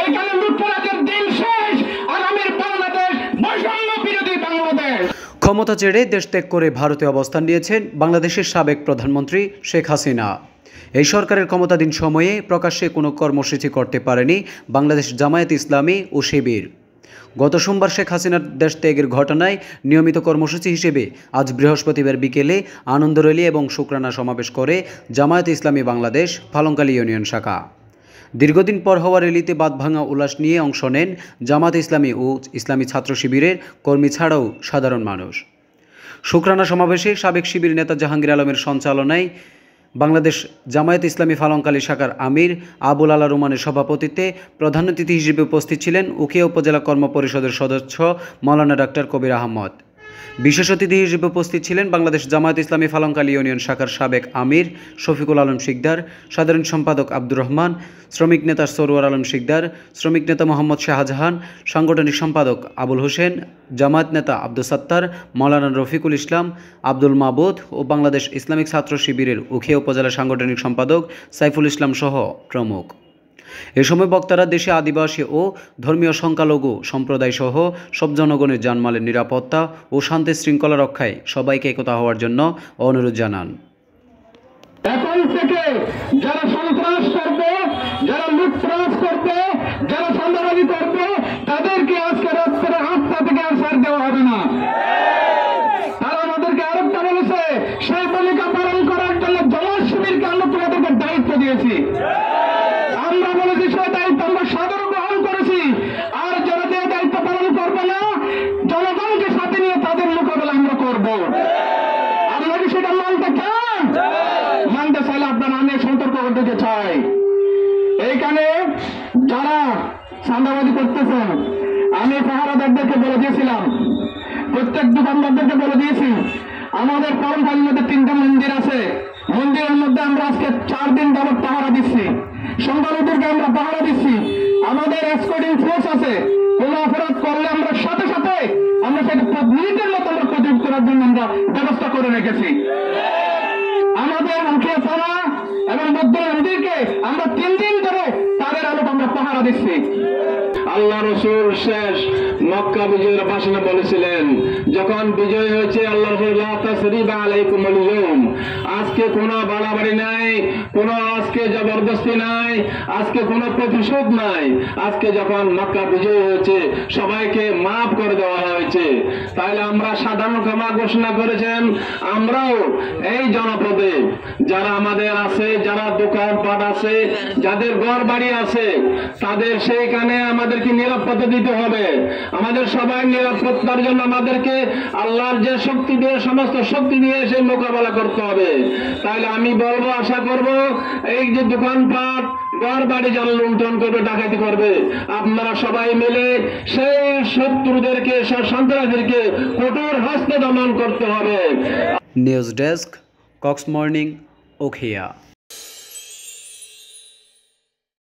এখানে লুটতরাজের দিন শেষ। আগামীর বাংলাদেশ বৈষম্য বিরোধী বাংলাদেশ। ক্ষমতা ছেড়ে দেশ ত্যাগ করে ভারতে অবস্থান নিয়েছেন বাংলাদেশের সাবেক প্রধানমন্ত্রী শেখ হাসিনা। এই সরকারের ক্ষমতাধীন সময়ে প্রকাশ্যে কোনো কর্মসূচি করতে পারেনি বাংলাদেশ জামায়াত ইসলামী ও শিবির। গত সোমবার শেখ হাসিনার দেশ ত্যাগের ঘটনায় নিয়মিত কর্মসূচি হিসেবে আজ বৃহস্পতিবার বিকেলে আনন্দ র্যালি এবং শুকরানা সমাবেশ করে জামায়াত ইসলামী বাংলাদেশ পালংখালী ইউনিয়ন শাখা। দীর্ঘদিন পর হওয়া র্যালিতে বাঁধভাঙা উল্লাস নিয়ে অংশ নেন জামায়াত ইসলামী ও ইসলামী ছাত্র শিবিরের কর্মী ছাড়াও সাধারণ মানুষ। শুকরানা সমাবেশে সাবেক শিবির নেতা জাহাঙ্গীর আলমের সঞ্চালনায় বাংলাদেশ জামায়াত ইসলামী পালংখালী শাখার আমির আবুল আলা রোমানের সভাপতিত্বে প্রধান অতিথি হিসেবে উপস্থিত ছিলেন উখিয়া উপজেলা কর্ম পরিষদের সদস্য মাওলানা ডাক্তার কবির আহমদ। বিশেষ অতিথি হিসেবে উপস্থিত ছিলেন বাংলাদেশ জামায়াত ইসলামী পালংখালী ইউনিয়ন শাখার সাবেক আমির শফিকুল আলম শিকদার, সাধারণ সম্পাদক আব্দুর রহমান, শ্রমিক নেতা সরওয়ার আলম শিকদার, শ্রমিক নেতা মোহাম্মদ শাহজাহান, সাংগঠনিক সম্পাদক আবুল হোসেন, জামায়াত নেতা আব্দুল সাত্তার, মাওলানা রফিকুল ইসলাম, আব্দুল মাবুদ ও বাংলাদেশ ইসলামিক ছাত্র শিবিরের উখিয়া উপজেলা সাংগঠনিক সম্পাদক সাইফুল ইসলাম সহ প্রমুখ। এ সময় বক্তারা দেশে আদিবাসী ও ধর্মীয় সংখ্যালঘু সম্প্রদায় সহ সব জনগণের জানমালের নিরাপত্তা ও শান্তি শৃঙ্খলা রক্ষায় সবাইকে একতা হওয়ার জন্য অনুরোধ জানান। এখন থেকে যারা সন্ত্রাস করবে, যারা লুটতরাজ করবে, যারা চাঁদাবাজি করবে, তাদেরকে আজকে রাত্রে 8টা থেকে আর ছাড় দেওয়া হবে না। তারা আমাদেরকে আরেকটা বলেছে, সেই ভূমিকা পালন করার জন্য জামাত শিবিরকে আমরা তোমাদেরকে দায়িত্ব দিয়েছি। আমরা বলেছি সেই দায়িত্ব আমরা সাদরে গ্রহণ করেছি। আর যারা যে দায়িত্ব পালন করবে না, জনগণকে সাথে নিয়ে তাদের মোকাবেলা আমরা করব। আমরা কি সেটা মানতে চান? মানতে চাইলে আপনারা আমি সতর্ক করতে চাই। এইখানে যারা চাঁদাবাজি করতেছেন, আমি পাহারাদারদেরকে বলে দিয়েছিলাম, প্রত্যেক দোকানদারদেরকে বলে দিয়েছি, আমাদের পালংখালীর মধ্যে 3টা মন্দির আছে। মন্দিরের মধ্যে আমরা আজকে 4 দিন যাবত পাহারা দিচ্ছি। সংখ্যালঘুদেরকে আমরা পাহারা দিচ্ছি। আমাদের এসকর্টিং ফোর্স আছে। কোন অপরাধ করলে আমরা সাথে সাথে আমরা সেটা মিনিটের মতো আমরা প্রতিরোধ করার জন্য আমরা ব্যবস্থা করে রেখেছি। আমাদের উখিয়া থানা এবং বৌদ্ধ মন্দিরকে আমরা 3 দিন ধরে তাদের আলোক আমরা পাহারা দিচ্ছি। আল্লাহ রসুল শেষ মক্কা বিজয়ের ভাষণে বলেছিলেন, যখন বিজয় হয়েছে আল্লাহ রসুল, আজকে কোনো বাড়াবাড়ি নাই, কোনো আজকে জবরদস্তি নাই, আজকে কোনো প্রতিশোধ নাই। আজকে যখন মক্কা বিজয় হয়েছে সবাইকে মাফ করে দেওয়া হয়েছে। তাহলে আমরা সাধারণ ক্ষমা ঘোষণা করেছেন। আমরাও এই জনপদে যারা আমাদের আছে, যারা দোকানপাট আছে, যাদের ঘর বাড়ি আছে, তাদের সেইখানে আমাদেরকে নিরাপত্তা দিতে হবে। আমাদের সবাই নিরাপত্তার জন্য আমাদেরকে আল্লাহর যে শক্তি দিয়ে, সমস্ত শক্তি দিয়ে সেই মোকাবেলা করতে হবে। তাহলে আমি বলবো, আশা করব, এই যে দোকানপাট ঘর বাড়ি যারা লুণ্ঠন করবে, ডাকাতি করবে, আপনারা সবাই মিলে সেই শত্রুদেরকে, সন্ত্রাসীদেরকে কঠোর হস্তে দমন করতে হবে। News desk, Cox morning, Ukhia.